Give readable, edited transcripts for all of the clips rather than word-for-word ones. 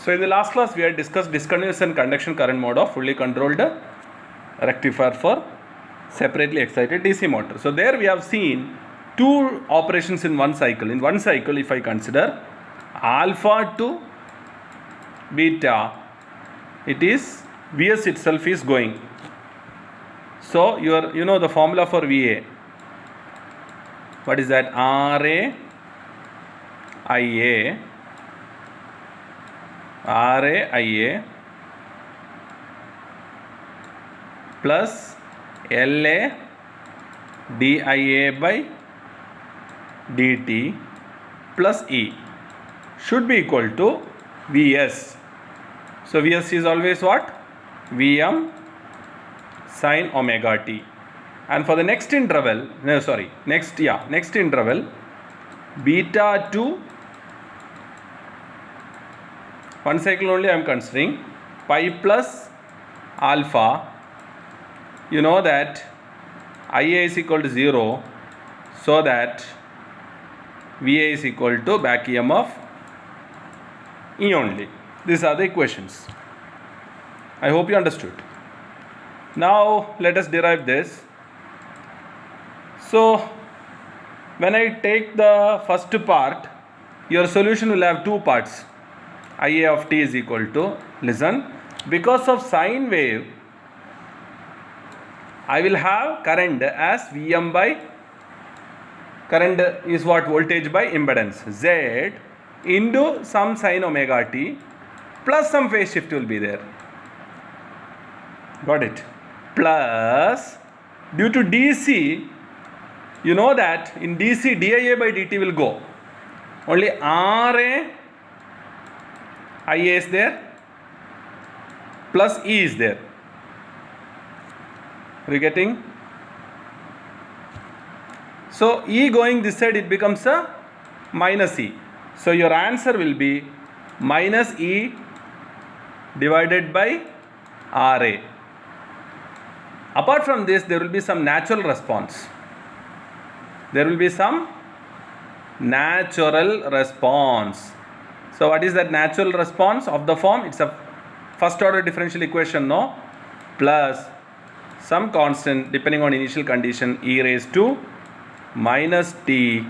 So in the last class we had discussed discontinuous and conduction current mode of fully controlled rectifier for separately excited DC motor. So there we have seen two operations in one cycle. In one cycle, if I consider alpha to beta, it is Vs itself is going. So you know the formula for Va. What is that? RA IA plus LA DIA by dt plus E should be equal to Vs. So Vs is always what? Vm sin omega t. And for the next interval, next interval, beta to one cycle only I am considering, pi plus alpha. You know that Ia is equal to 0, so that Va is equal to back EMF E only. These are the equations. I hope you understood. Now let us derive this. So when I take the first part, your solution will have two parts. Ia of t is equal to, listen, because of sine wave, I will have current as Vm by, current is what? Voltage by impedance, Z into some sin omega t plus some phase shift will be there. Got it? Plus, due to DC, you know that in DC dia by dt will go. Only Ra Ia is there plus E is there. Are you getting? So E going this side, it becomes a minus E. So your answer will be minus E divided by Ra. Apart from this, there will be some natural response. So what is that natural response of the form? It's a first order differential equation, no? Plus some constant depending on initial condition, e raised to minus t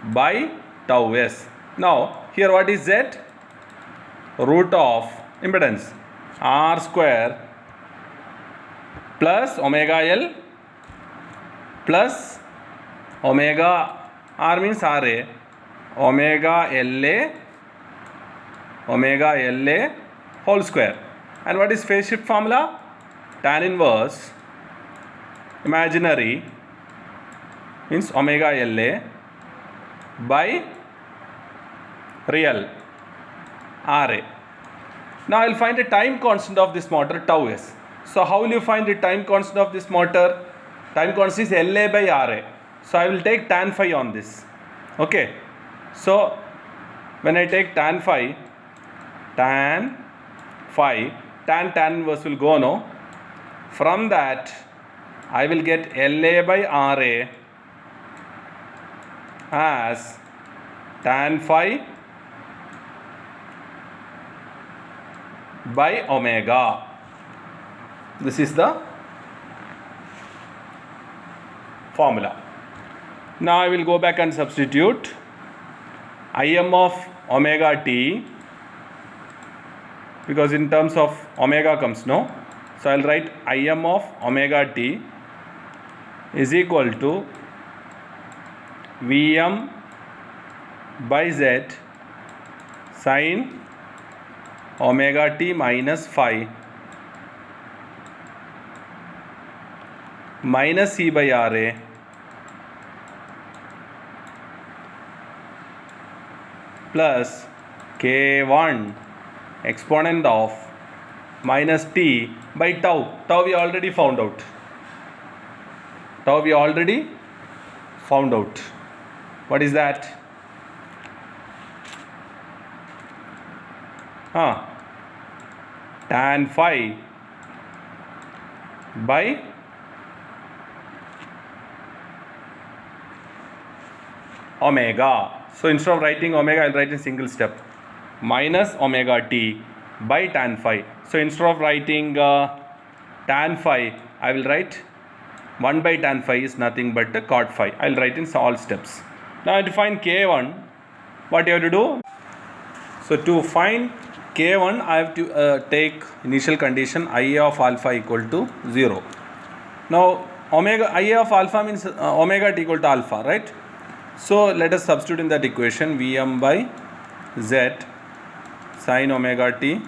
by tau s. Now here what is z? Root of impedance r square plus omega L plus omega r means Ra, omega LA whole square. And what is phase shift formula? Tan inverse imaginary means omega LA by real Ra. Now I will find the time constant of this motor, tau s. So how will you find the time constant of this motor? Time constant is LA by Ra. So I will take tan phi on this. Okay. So when I take tan phi, tan inverse will go, no? From that I will get LA by Ra as tan phi by omega. This is the formula. Now I will go back and substitute Im of omega t, because in terms of omega comes, no? So I will write Im of omega t is equal to Vm by Z sin omega t minus phi minus E by Ra plus K1 exponent of minus t by tau. Tau we already found out. What is that? Tan phi by omega. So instead of writing omega, I will write in single step. minus omega t by tan phi. So instead of writing tan phi, I will write 1 by tan phi is nothing but cot phi. I will write in all steps. Now to find k1, what you have to do? So to find k1, I have to take initial condition Ia of alpha equal to 0. Now Ia of alpha means omega t equal to alpha, right? So let us substitute in that equation Vm by z sin omega t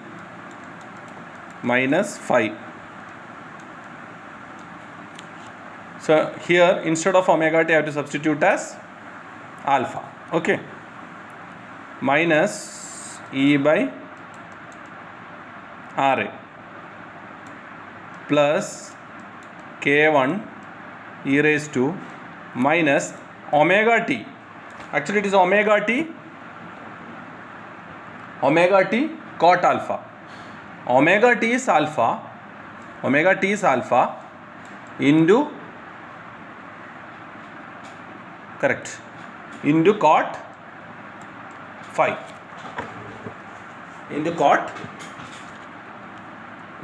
minus phi. So here instead of omega t I have to substitute as alpha, okay, minus E by Ra plus k1 e raised to minus omega t. Actually it is omega t cot alpha. Omega t is alpha into into cot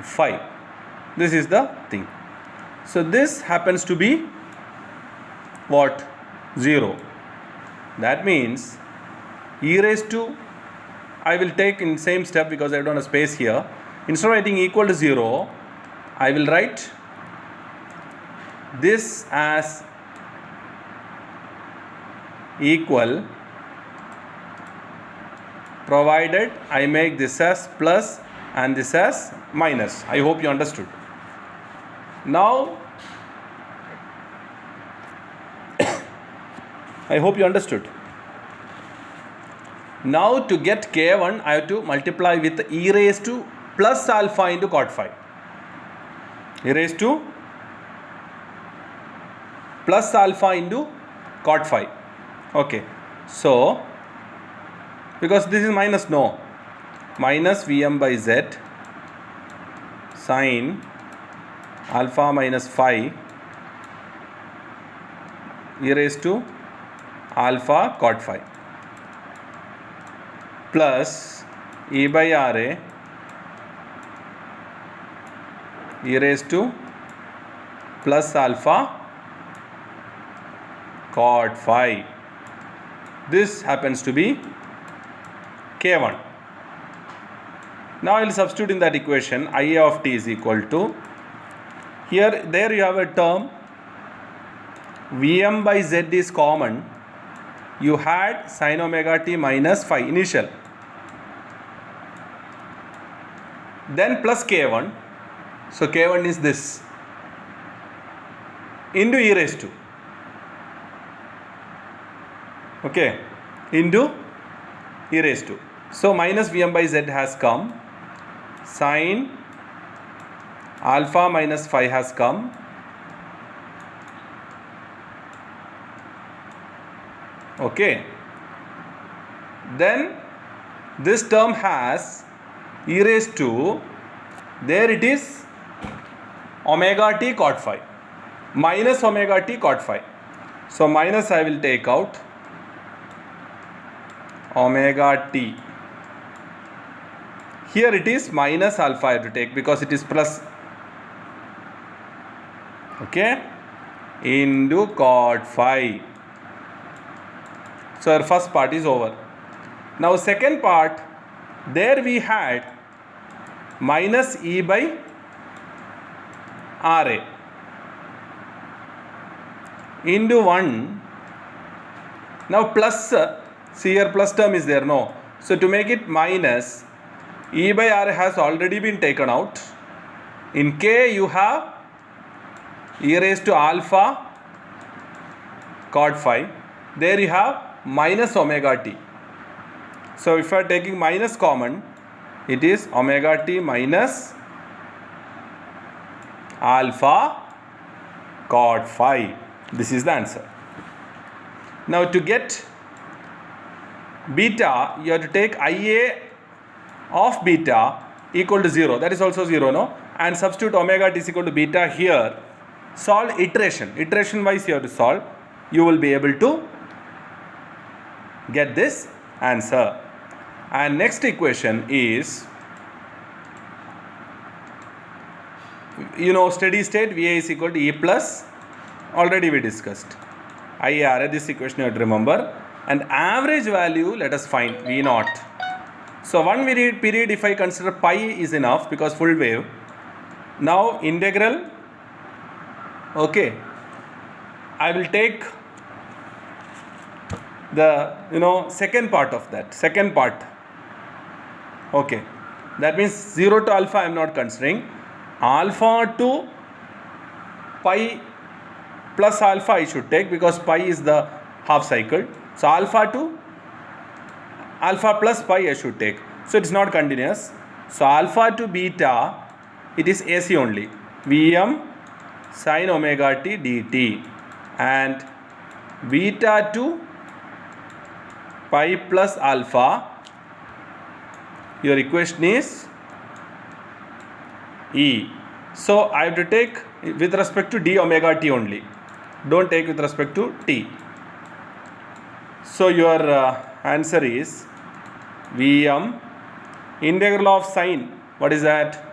phi. This is the thing. So this happens to be what? 0. That means e raised to, I will take in same step because I don't have space here. Instead of writing equal to 0, I will write this as equal provided I make this as plus and this as minus. I hope you understood. Now I hope you understood. Now to get k1 I have to multiply with e raised to plus alpha into cot phi. E raised to plus alpha into cot phi. Okay. So because this is minus, no, minus Vm by z sin alpha minus phi e raised to alpha cot phi plus E by Ra e raised to plus alpha cot phi. This happens to be k1. Now I will substitute in that equation Ia of t is equal to, there you have a term Vm by z is common. You had sin omega t minus phi initial, then plus k1. So k1 is this into e raised to, okay, into e raised to. So minus Vm by z has come, sin alpha minus phi has come, okay, then this term has e raised to, there it is omega t cot phi minus omega t cot phi. So minus I will take out omega t. Here it is minus alpha I have to take because it is plus, okay, into cot phi. So our first part is over. Now second part, there we had minus E by Ra into 1. Now plus, see here plus term is there, no. So to make it minus, E by R has already been taken out. In K you have e raised to alpha cot phi. There you have minus omega t. So if I are taking minus common, it is omega t minus alpha cot phi. This is the answer. Now to get beta, you have to take Ia of beta equal to 0. That is also 0, no? And substitute omega t is equal to beta here. Solve iteration. Iteration wise you have to solve. You will be able to get this answer. And next equation is, you know, steady state Va is equal to E plus, already we discussed. IRA, this equation you have to remember. And average value, let us find V naught. So one period if I consider pi is enough because full wave. Now integral, okay, I will take the, you know, second part of that, second part. Okay, that means 0 to alpha I am not considering. Alpha to pi plus alpha I should take because pi is the half cycle. So alpha to alpha plus pi I should take. So it is not continuous. So alpha to beta, it is AC only. Vm sin omega t dt, and beta to pi plus alpha, your equation is E. So I have to take with respect to d omega t only. Don't take with respect to t. So your answer is Vm integral of sine, what is that?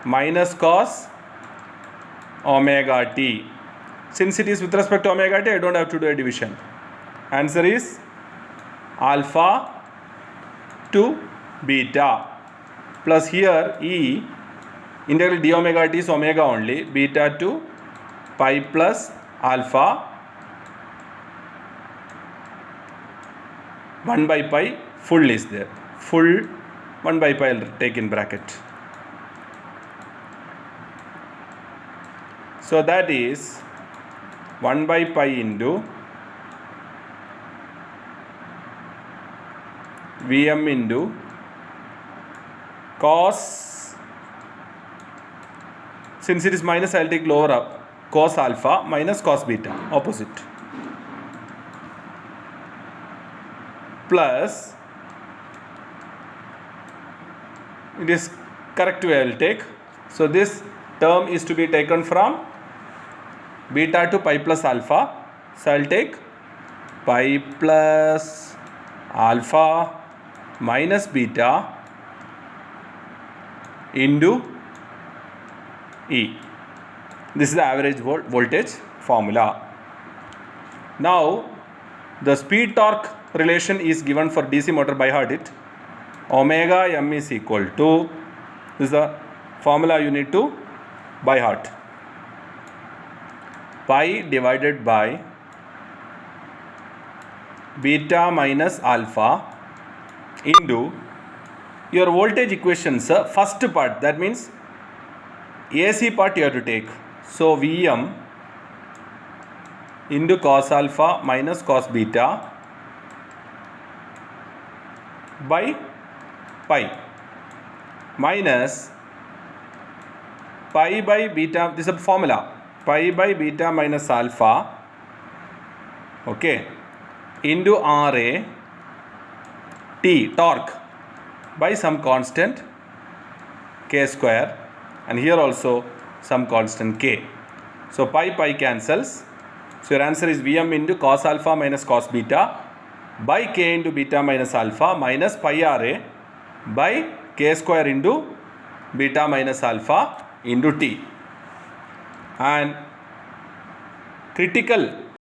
Minus cos omega t. Since it is with respect to omega t, I don't have to do a division. Answer is alpha to beta plus here E integral d omega t is omega only, beta to pi plus alpha 1 by pi, full is there, full 1 by pi I will take in bracket. So that is 1 by pi into Vm into cos, since it is minus I will take lower up, cos alpha minus cos beta, opposite, plus, it is correct way I will take. So this term is to be taken from beta to pi plus alpha. So I will take pi plus alpha minus beta into E. This is the average voltage formula. Now the speed torque relation is given for DC motor by heart. It omega m is equal to, this is the formula you need to by heart, pi divided by beta minus alpha into your voltage equations, first part, that means AC part you have to take. So Vm into cos alpha minus cos beta by pi minus pi by beta, this is a formula, pi by beta minus alpha, okay, into Ra T, torque, by some constant k square, and here also some constant k. So pi cancels. So your answer is Vm into cos alpha minus cos beta by k into beta minus alpha minus pi Ra by k square into beta minus alpha into t. And critical